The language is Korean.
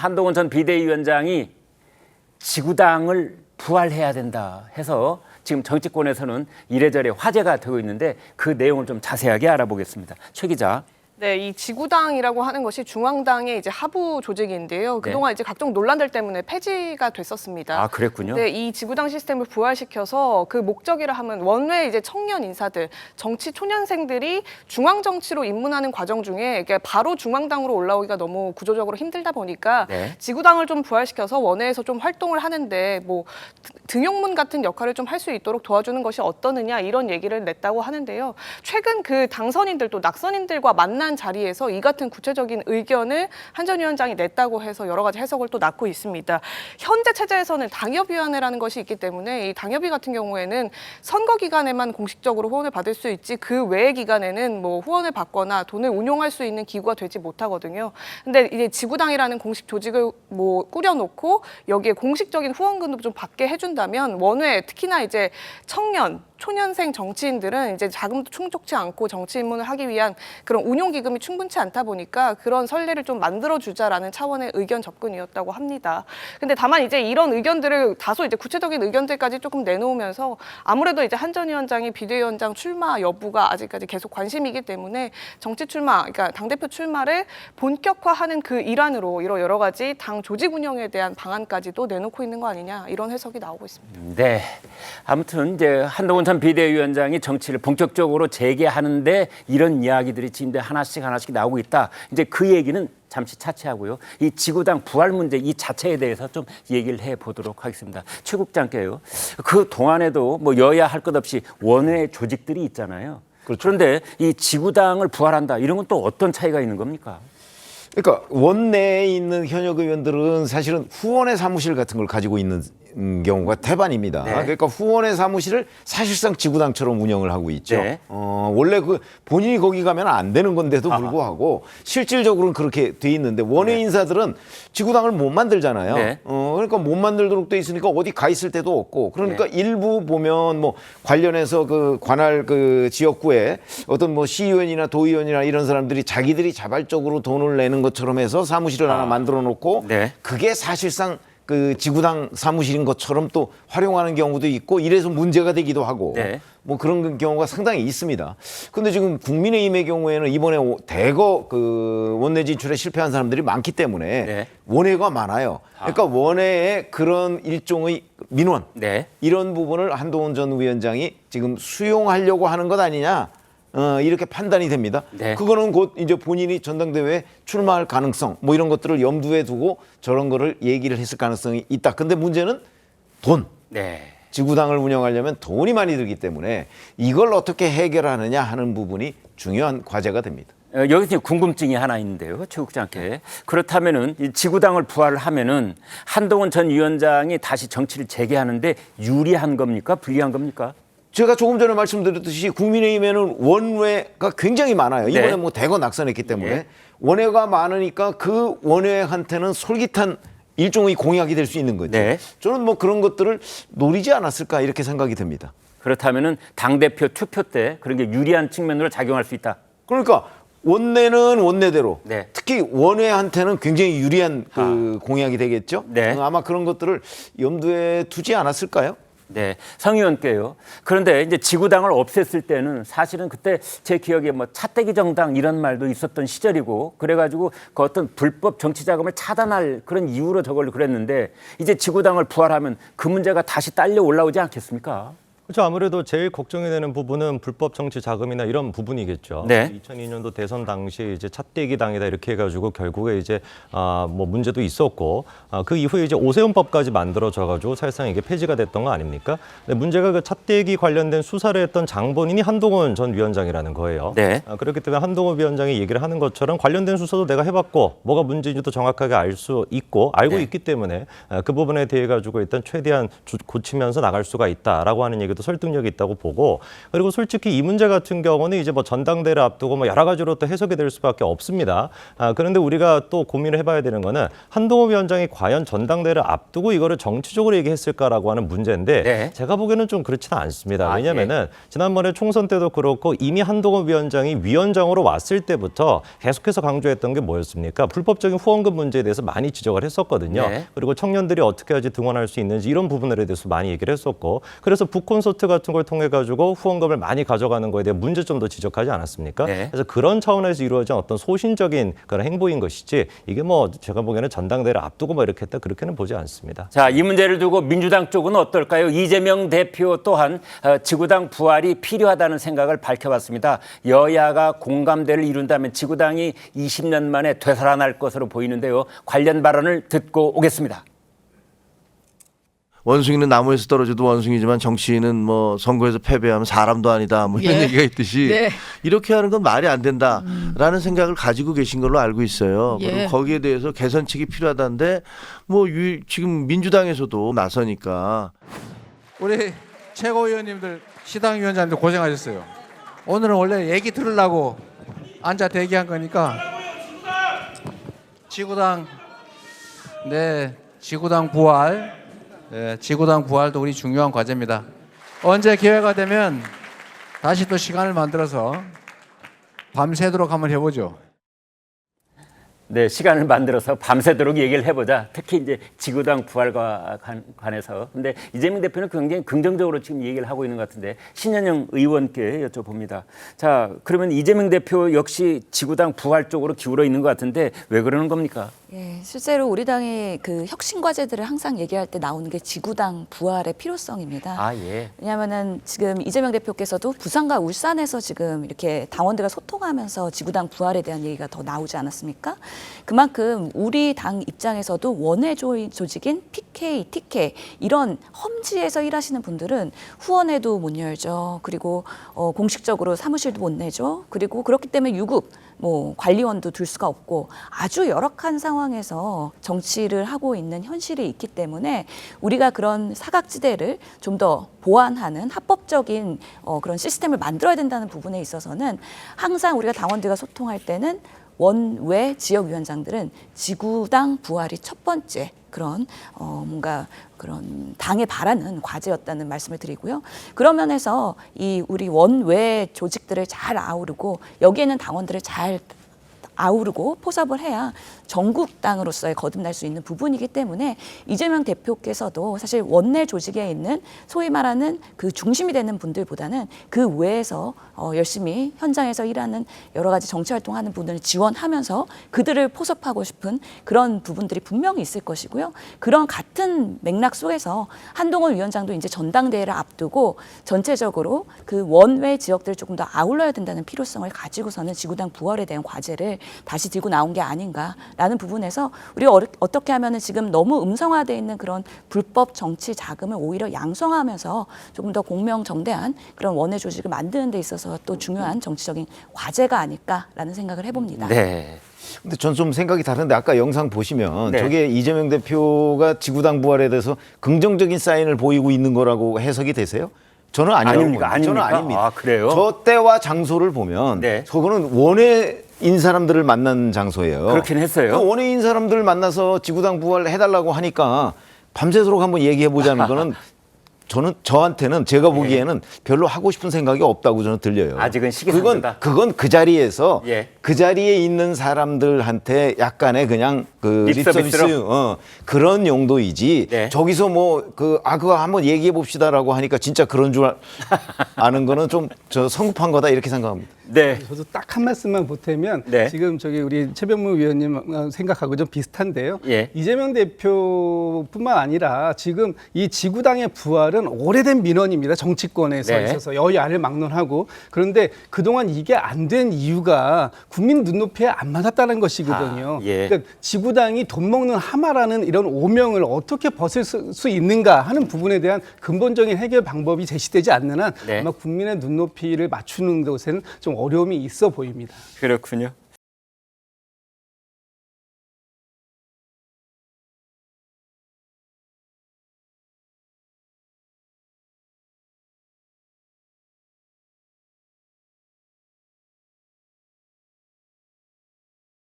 한동훈 전 비대위원장이 지구당을 부활해야 된다 해서 지금 정치권에서는 이래저래 화제가 되고 있는데 그 내용을 좀 자세하게 알아보겠습니다. 최 기자. 네, 이 지구당이라고 하는 것이 중앙당의 이제 하부 조직인데요. 그동안 이제 각종 논란들 때문에 폐지가 됐었습니다. 아, 그랬군요. 네, 이 지구당 시스템을 부활시켜서 그 목적이라 하면 원외 이제 청년 인사들, 정치 초년생들이 중앙 정치로 입문하는 과정 중에 이게 바로 중앙당으로 올라오기가 너무 구조적으로 힘들다 보니까 지구당을 좀 부활시켜서 원외에서 좀 활동을 하는데 뭐 등용문 같은 역할을 좀 할 수 있도록 도와주는 것이 어떠느냐 이런 얘기를 냈다고 하는데요. 최근 그 당선인들 또 낙선인들과 만난 자리에서 이 같은 구체적인 의견을 한 전 위원장이 냈다고 해서 여러 가지 해석을 또 낳고 있습니다. 현재 체제에서는 당협위원회라는 것이 있기 때문에 이 당협위 같은 경우에는 선거 기간에만 공식적으로 후원을 받을 수 있지 그 외의 기간에는 뭐 후원을 받거나 돈을 운용할 수 있는 기구가 되지 못하거든요. 근데 이제 지구당이라는 공식 조직을 뭐 꾸려놓고 여기에 공식적인 후원금도 좀 받게 해준다면 원외 특히나 이제 청년 초년생 정치인들은 이제 자금도 충족치 않고 정치 입문을 하기 위한 그런 운용 기금이 충분치 않다 보니까 그런 선례를 좀 만들어주자라는 차원의 의견 접근이었다고 합니다. 근데 다만 이제 이런 의견들을 다소 이제 구체적인 의견들까지 조금 내놓으면서 아무래도 이제 한 전 위원장이 비대위원장 출마 여부가 아직까지 계속 관심이기 때문에 정치 출마, 그러니까 당대표 출마를 본격화하는 그 일환으로 이런 여러 가지 당 조직 운영에 대한 방안까지도 내놓고 있는 거 아니냐 이런 해석이 나오고 있습니다. 네. 아무튼 이제 한동훈 전 비대위원장이 정치를 본격적으로 재개하는데 이런 이야기들이 지금 하나씩 나오고 있다. 이제 그 얘기는 잠시 차치하고요. 이 지구당 부활 문제 이 자체에 대해서 좀 얘기를 해보도록 하겠습니다. 최 국장께요. 그 동안에도 뭐 여야 할 것 없이 원외 조직들이 있잖아요. 그렇죠. 그런데 이 지구당을 부활한다 이런 건 또 어떤 차이가 있는 겁니까? 그러니까 원내에 있는 현역 의원들은 사실은 후원의 사무실 같은 걸 가지고 있는 경우가 대반입니다. 네. 그러니까 후원의 사무실을 사실상 지구당처럼 운영을 하고 있죠. 네. 원래 그 본인이 거기 가면 안 되는 건데도 불구하고 실질적으로는 그렇게 돼 있는데 원외 인사들은 지구당을 못 만들잖아요. 네. 그러니까 못 만들도록 돼 있으니까 어디 가 있을 데도 없고 그러니까 일부 보면 뭐 관련해서 그 관할 그 지역구에 어떤 뭐 시의원이나 도의원이나 이런 사람들이 자기들이 자발적으로 돈을 내는 것처럼 해서 사무실을 하나 만들어 놓고 그게 사실상 그 지구당 사무실인 것처럼 또 활용하는 경우도 있고 이래서 문제가 되기도 하고 뭐 그런 경우가 상당히 있습니다. 근데 지금 국민의힘의 경우에는 이번에 대거 그 원내 진출에 실패한 사람들이 많기 때문에 원외가 많아요. 그러니까 원외의 그런 일종의 민원 이런 부분을 한동훈 전 위원장이 지금 수용하려고 하는 것 아니냐. 이렇게 판단이 됩니다. 그거는 곧 이제 본인이 전당대회에 출마할 가능성 뭐 이런 것들을 염두에 두고 저런 거를 얘기를 했을 가능성이 있다. 근데 문제는 돈. 지구당을 운영하려면 돈이 많이 들기 때문에 이걸 어떻게 해결하느냐 하는 부분이 중요한 과제가 됩니다. 여기 궁금증이 하나 있는데요, 최 국장께. 그렇다면은 이 지구당을 부활하면은 한동훈 전 위원장이 다시 정치를 재개하는데 유리한 겁니까, 불리한 겁니까? 제가 조금 전에 말씀드렸듯이 국민의힘에는 원외가 굉장히 많아요. 이번에 뭐 대거 낙선했기 때문에 원외가 많으니까 그 원외한테는 솔깃한 일종의 공약이 될 수 있는 거죠. 저는 뭐 그런 것들을 노리지 않았을까 이렇게 생각이 됩니다. 그렇다면은 당대표 투표 때 그런 게 유리한 측면으로 작용할 수 있다. 그러니까 원내는 원내대로 특히 원외한테는 굉장히 유리한 그 공약이 되겠죠. 아마 그런 것들을 염두에 두지 않았을까요? 성 의원께요. 그런데 이제 지구당을 없앴을 때는 사실은 그때 제 기억에 뭐 차떼기 정당 이런 말도 있었던 시절이고 그래가지고 그 어떤 불법 정치 자금을 차단할 그런 이유로 저걸 그랬는데 이제 지구당을 부활하면 그 문제가 다시 딸려 올라오지 않겠습니까? 그렇죠. 아무래도 제일 걱정이 되는 부분은 불법 정치 자금이나 이런 부분이겠죠. 2002년도 대선 당시 이제 차떼기 당이다 이렇게 해가지고 결국에 이제 뭐 문제도 있었고 그 이후에 이제 오세훈법까지 만들어져가지고 사실상 이게 폐지가 됐던 거 아닙니까? 근데 문제가 그 차떼기 관련된 수사를 했던 장본인이 한동훈 전 위원장이라는 거예요. 그렇기 때문에 한동훈 위원장이 얘기를 하는 것처럼 관련된 수사도 내가 해봤고 뭐가 문제인지도 정확하게 알 수 있고 알고 있기 때문에 그 부분에 대해 가지고 일단 최대한 고치면서 나갈 수가 있다라고 하는 얘기도 그래도 설득력이 있다고 보고 그리고 솔직히 이 문제 같은 경우는 이제 뭐 전당대회를 앞두고 뭐 여러 가지로 또 해석이 될 수밖에 없습니다. 그런데 우리가 또 고민을 해봐야 되는 거는 한동훈 위원장이 과연 전당대회를 앞두고 이거를 정치적으로 얘기했을까라고 하는 문제인데 네. 제가 보기에는 좀 그렇지는 않습니다. 왜냐면은 지난번에 총선 때도 그렇고 이미 한동훈 위원장이 위원장으로 왔을 때부터 계속해서 강조했던 게 뭐였습니까? 불법적인 후원금 문제에 대해서 많이 지적을 했었거든요. 네. 그리고 청년들이 어떻게 해야지 등원할 수 있는지 이런 부분들에 대해서 많이 얘기를 했었고 그래서 북콘서트 같은 걸 통해 가지고 후원금을 많이 가져가는 거에 대한 문제점도 지적하지 않았습니까? 네. 그래서 그런 차원에서 이루어진 어떤 소신적인 그런 행보인 것이지 이게 뭐 제가 보기에는 전당대회를 앞두고 뭐 이렇게 했다 그렇게는 보지 않습니다. 자, 이 문제를 두고 민주당 쪽은 어떨까요? 이재명 대표 또한 지구당 부활이 필요하다는 생각을 밝혀봤습니다. 여야가 공감대를 이룬다면 지구당이 20년 만에 되살아날 것으로 보이는데요. 관련 발언을 듣고 오겠습니다. 원숭이는 나무에서 떨어져도 원숭이지만 정치인은 뭐 선거에서 패배하면 사람도 아니다 뭐 이런 얘기가 있듯이 이렇게 하는 건 말이 안 된다라는 생각을 가지고 계신 걸로 알고 있어요. 그리고 거기에 대해서 개선책이 필요하다는데 뭐 지금 민주당에서도 나서니까 우리 최고위원님들 시당위원장님들 고생하셨어요. 오늘은 원래 얘기 들으려고 앉아 대기한 거니까 지구당 지구당 부활 지구당 부활도 우리 중요한 과제입니다. 언제 기회가 되면 다시 또 시간을 만들어서 밤새도록 한번 해보죠. 네, 시간을 만들어서 밤새도록 얘기를 해보자. 특히 이제 지구당 부활과 관해서. 근데 이재명 대표는 굉장히 긍정적으로 지금 얘기를 하고 있는 것 같은데 신현영 의원께 여쭤봅니다. 자, 그러면 이재명 대표 역시 지구당 부활 쪽으로 기울어 있는 것 같은데 왜 그러는 겁니까? 예, 실제로 우리 당의 그 혁신 과제들을 항상 얘기할 때 나오는 게 지구당 부활의 필요성입니다. 아, 예. 왜냐하면은 지금 이재명 대표께서도 부산과 울산에서 지금 이렇게 당원들과 소통하면서 지구당 부활에 대한 얘기가 더 나오지 않았습니까? 그만큼 우리 당 입장에서도 원외 조직인 PK, TK 이런 험지에서 일하시는 분들은 후원회도 못 열죠. 그리고 공식적으로 사무실도 못 내죠. 그리고 그렇기 때문에 유급 뭐 관리원도 둘 수가 없고 아주 열악한 상황에서 정치를 하고 있는 현실이 있기 때문에 우리가 그런 사각지대를 좀 더 보완하는 합법적인 그런 시스템을 만들어야 된다는 부분에 있어서는 항상 우리가 당원들과 소통할 때는 원외 지역위원장들은 지구당 부활이 첫 번째 그런 뭔가 그런 당에 바라는 과제였다는 말씀을 드리고요. 그런 면에서 이 우리 원외 조직들을 잘 아우르고 여기에는 당원들을 잘 아우르고 포섭을 해야 전국당으로서의 거듭날 수 있는 부분이기 때문에 이재명 대표께서도 사실 원내 조직에 있는 소위 말하는 그 중심이 되는 분들보다는 그 외에서 열심히 현장에서 일하는 여러 가지 정치 활동하는 분들을 지원하면서 그들을 포섭하고 싶은 그런 부분들이 분명히 있을 것이고요. 그런 같은 맥락 속에서 한동훈 위원장도 이제 전당대회를 앞두고 전체적으로 그 원외 지역들을 조금 더 아울러야 된다는 필요성을 가지고서는 지구당 부활에 대한 과제를 다시 들고 나온 게 아닌가라는 부분에서 우리가 어떻게 하면은 지금 너무 음성화되어 있는 그런 불법 정치 자금을 오히려 양성하면서 조금 더 공명정대한 그런 원외 조직을 만드는 데 있어서 또 중요한 정치적인 과제가 아닐까라는 생각을 해봅니다. 네. 근데 전 좀 생각이 다른데 아까 영상 보시면 네. 저게 이재명 대표가 지구당 부활에 대해서 긍정적인 사인을 보이고 있는 거라고 해석이 되세요? 저는 아니라고 아닙니까? 봅니다. 저는 아닙니까? 아닙니다. 아, 그래요? 저 때와 장소를 보면 네. 저거는 원외인 사람들을 만난 장소예요. 그렇긴 했어요. 그 원외인 사람들 만나서 지구당 부활 해달라고 하니까 밤새도록 한번 얘기해보자는 거는 저한테는 제가 보기에는 별로 하고 싶은 생각이 없다고 저는 들려요. 아직은 시기상조다. 그건 그 자리에서 예. 그 자리에 있는 사람들한테 약간의 그냥 그 립서비스로? 립서비스 그런 용도이지. 네. 저기서 뭐 그거 한번 얘기해 봅시다라고 하니까 진짜 그런 줄 아는 거는 좀 저 성급한 거다 이렇게 생각합니다. 네. 저도 딱 한 말씀만 보태면 네. 지금 저기 우리 최병무 위원님 생각하고 좀 비슷한데요. 예. 이재명 대표뿐만 아니라 지금 이 지구당의 부활은 오래된 민원입니다. 정치권에서 네. 있어서 여야를 막론하고 그런데 그동안 이게 안 된 이유가 국민 눈높이에 안 맞았다는 것이거든요. 아, 예. 그러니까 지구당이 돈 먹는 하마라는 이런 오명을 어떻게 벗을 수 있는가 하는 부분에 대한 근본적인 해결 방법이 제시되지 않는 한 네. 아마 국민의 눈높이를 맞추는 것에는 좀 어려움이 있어 보입니다. 그렇군요.